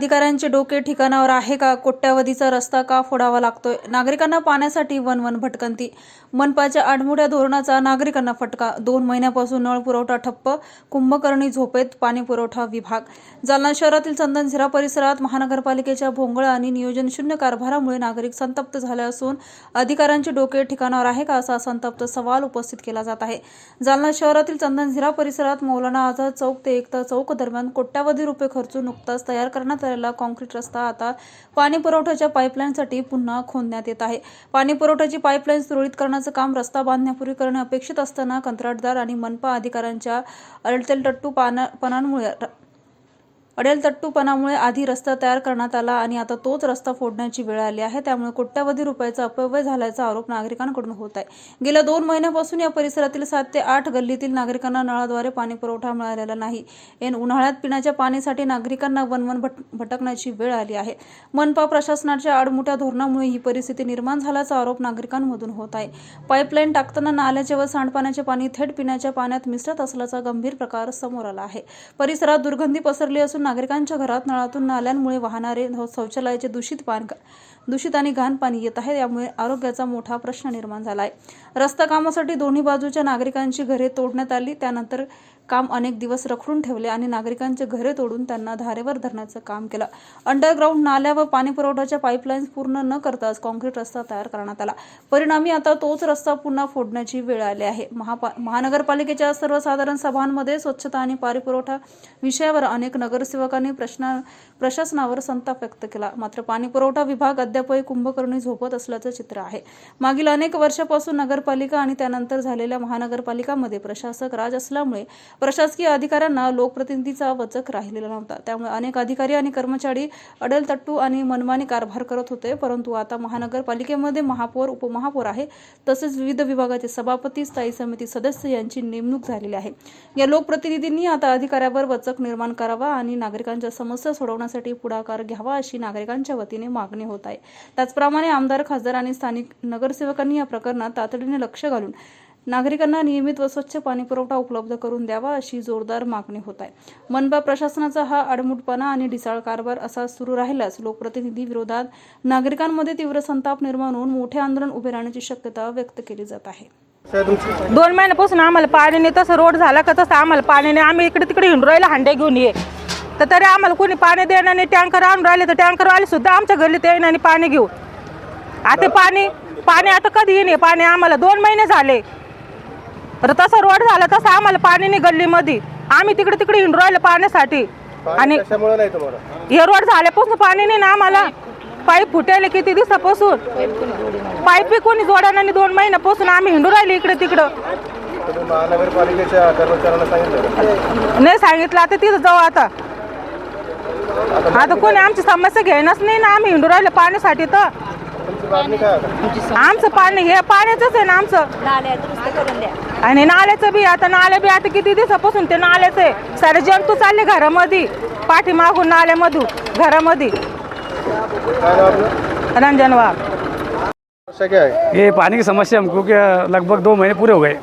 अधिकाऱ्यांचे डोके ठिकाणावर आहे का? कोट्यावधीचा रस्ता का फोडावा लागतोय? नागरिकांना पाण्यासाठी वन भटकंती. मनपाच्या आडमुठ्या धोरणाचा नागरिकांना फटका. 2 महिन्यापासून नळ पुरवठा ठप्प. कुंभकर्णी झोपेत पाणी पुरवठा विभाग. जालना शहरातील चंदनझिरा परिसरात महानगरपालिकेच्या भोंगळ आणि नियोजनशून्य कारभारामुळे नागरिक संतप्त झाले असून अधिकाऱ्यांचे डोके ठिकाणावर आहे का असा संतप्त सवाल उपस्थित केला जात आहे. जालना शहरातील चंदनझिरा परिसरात मौलाना आझाद चौक ते एकता चौक दरम्यान कोट्यावधी रुपये खर्चून नुकताच तयार करण्यात आलेला कॉन्क्रीट रस्ता आता पाणी पुरवठ्याच्या पाईपलाईनसाठी पुन्हा खोदण्यात येत आहे. पाणी पुरवठ्याची पाईपलाईन सुरळीत करण्याचं काम रस्ता बांधण्यापूर्वी करणे अपेक्षित असताना कंत्राटदार आणि मनपा अधिकाऱ्यांच्या अडेलतट्टूपणामुळे आधी रस्ता तयार करण्यात आला आणि आता तोच रस्ता फोडण्याची वेळ आली आहे. त्यामुळे कोट्यावधी रुपयाचा अपव्यय झाल्याचा आरोप नागरिकांकडून होत आहे. गेल्या 2 महिन्यापासून या परिसरातील 7 ते 8 गल्लीतील नागरिकांना नळाद्वारे पाणी पुरवठा मिळालेला नाही. ऐन उन्हाळ्यात पिण्याच्या पाण्यासाठी नागरिकांना वन भटकण्याची वेळ आली आहे. मनपा प्रशासनाच्या आडमुठ्या धोरणामुळे ही परिस्थिती निर्माण झाल्याचा आरोप नागरिकांमधून होत आहे. पाईपलाईन टाकताना नाल्याचे व सांडपाण्याचे पाणी थेट पिण्याच्या पाण्यात मिसळत असल्याचा गंभीर प्रकार समोर आला आहे. परिसरात दुर्गंधी पसरली असून नागरिकांच्या घरात नळातून नाल्यांमुळे वाहणारे शौचालयाचे दूषित आणि घाण पाणी येत आहे. यामुळे आरोग्याचा मोठा प्रश्न निर्माण झाला आहे. रस्ता कामासाठी दोन्ही बाजूच्या नागरिकांची घरे तोडण्यात आली. त्यानंतर काम अनेक दिवस रखडून ठेवले आणि नागरिकांचे घरे तोडून त्यांना धारेवर धरण्याचं काम केलं. अंडरग्राऊंड नाल्या व पाणी पुरवठ्याच्या पाईपलाईन्स पूर्ण न करताच कॉन्क्रीट रस्ता तयार करण्यात आला. परिणामी आता तोच रस्ता पुन्हा फोडण्याची वेळ आली आहे. महानगरपालिकेच्या सर्वसाधारण सभांमध्ये स्वच्छता आणि पाणीपुरवठा विषयावर अनेक नगरसेवकांनी प्रशासनावर संताप व्यक्त केला. मात्र पाणीपुरवठा विभाग अद्यापही कुंभकर्णी झोपत असल्याचं चित्र आहे. मागील अनेक वर्षापासून नगरपालिका आणि त्यानंतर झालेल्या महानगरपालिकांमध्ये प्रशासक राज असल्यामुळे प्रशासकीय अधिकाऱ्यांना लोकप्रतिनिधीचा वचक राहिलेला नव्हता. त्यामुळे अनेक अधिकारी आणि कर्मचारी अडेलतट्टू आणि मनमानी कारभार करत होते. परंतु आता महानगरपालिकेमध्ये महापौर, उपमहापौर आहे. तसेच विविध विभागाचे सभापती, स्थायी समिती सदस्य यांची नेमणूक झालेली आहे. या लोकप्रतिनिधींनी आता अधिकाऱ्यावर वचक निर्माण करावा आणि नागरिकांच्या समस्या सोडवण्यासाठी पुढाकार घ्यावा अशी नागरिकांच्या वतीने मागणी होत आहे. त्याचप्रमाणे आमदार, खासदार आणि स्थानिक नगरसेवकांनी या प्रकरणात तातडीने लक्ष घालून नागरिकांना नियमित व स्वच्छ पाणीपुरवठा उपलब्ध करून द्यावा अशी जोरदार मागणी होत आहे. मनपा प्रशासनाचा हा आडमुठपणा आणि ढिसाळ कारभार असा सुरू राहिल्यास लोकप्रतिनिधी विरोधात नागरिकांमध्ये तीव्र संताप निर्माण होऊन मोठे आंदोलन उभे राहण्याची शक्यता व्यक्त केली जात आहे. 2 महिन्यापासून आम्हाला पाणी नाही. तसं रोड झाला का तसं आम्हाला पाणी नाही. आम्ही इकडे तिकडे हिंडू राहिलो हांडे घेऊन ये, तर तरी आम्हाला कोणी पाणी देणार नाही. टँकर आणून राहिले तर टँकरवाले सुद्धा आमच्या गल्लीत येईन आणि पाणी घेऊन. आता पाणी आता कधी येणे पाणी आम्हाला 2 महिने झाले. तर तसं रोड झाला तसं आम्हाला पाणी नाही गल्लीमध्ये. आम्ही तिकडे तिकडे हिंडू राहिलो पाण्यासाठी. आणि हे रोड झाल्यापासून पाणी नाही ना आम्हाला. पाईप फुटेले किती दिवसापासून. पाईप कोणी जोडा आणि 2 महिन्यापासून आम्ही हिंडू राहिले इकडे तिकडं. महानगरपालिकेच्या कर्मचाऱ्यांना सांगितलं नाही सांगितलं. आता तिथं जाऊ. आता कोणी आमची समस्या घेणंच नाही ना. आम्ही हिंडू राहिलो पाण्यासाठी. तर आमचं पाणी हे पाण्याचंच आहे ना आमचं. आणि नाल्याचं बी आता आता किती दिवसापासून ते नाल्याचं आहे. सारे जंतू चालले घरामध्ये, पाठीमागून नाल्यामधून घरामध्ये. रंजन वाघ. ये पानी की समस्या हमको क्या लगभग 2 महीने पूरे हो गए.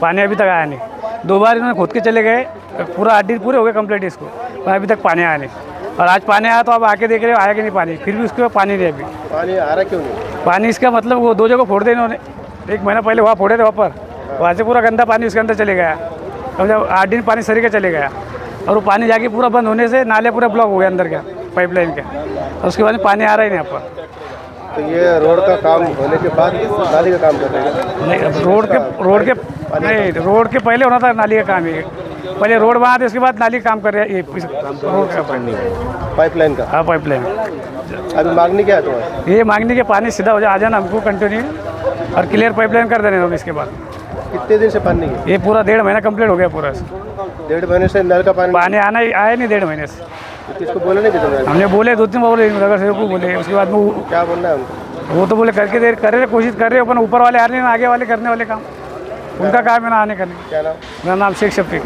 पानी अभी तक आया नहीं. 2 बार इन्होंने खोद के चले गए. पूरा 8 दिन पूरे हो गए कंप्लीट इसको, पर अभी तक पानी आया नहीं. और आज पानी आया तो अब आके देख रहे हो आया कि नहीं पानी. फिर भी उसके बाद पानी नहीं. अभी पानी आ रहा क्यों नहीं? पानी इसका मतलब वो 2 जगह फोड़ दे इन्होंने. 1 महीना पहले वहाँ फोड़े थे वहाँ पर. वहाँ से पूरा गंदा पानी उसके अंदर चले गया. कम से कम 8 दिन पानी सरी के चले गया. और वो पानी जाके पूरा बंद होने से नाले पूरा ब्लॉक हो गया अंदर का पाइपलाइन के. और उसके बाद पानी आ रहा ही नहीं यहाँ पर. तो ये रोड का काम होने के बाद नाली का काम कर रहे हैं? नहीं, रोड के पहले होना था नाली का काम. ये पहले रोड बना थे, उसके बाद नाली काम कर रहे हैं. रोड का पाइपलाइन का. हाँ, पाइपलाइन. अभी मांगनी क्या है तुम्हारी? ये मांगने के पानी सीधा हो जाए, आ जाना हमको कंटिन्यू और क्लियर पाइपलाइन कर देने हम. इसके बाद कितने दिन से पानी नहीं? ये पूरा 1.5 महीना कंप्लीट हो गया. पूरा 1.5 महीने से नल का पानी आया नहीं. 1.5 महीने से किसको बोले नहीं? कितने हमने बोले 2-3 बोले नगर सेवक को बोले. उसके बाद में क्या बोलना है उनको? वो तो बोले करके दे कर रहे, कोशिश कर रहे हो, पर ऊपर वाले आ रहे हैं, आगे वाले करने वाले काम. उनका काम है ना आने करने. क्या नाम? मेरा नाम शेख शफीक.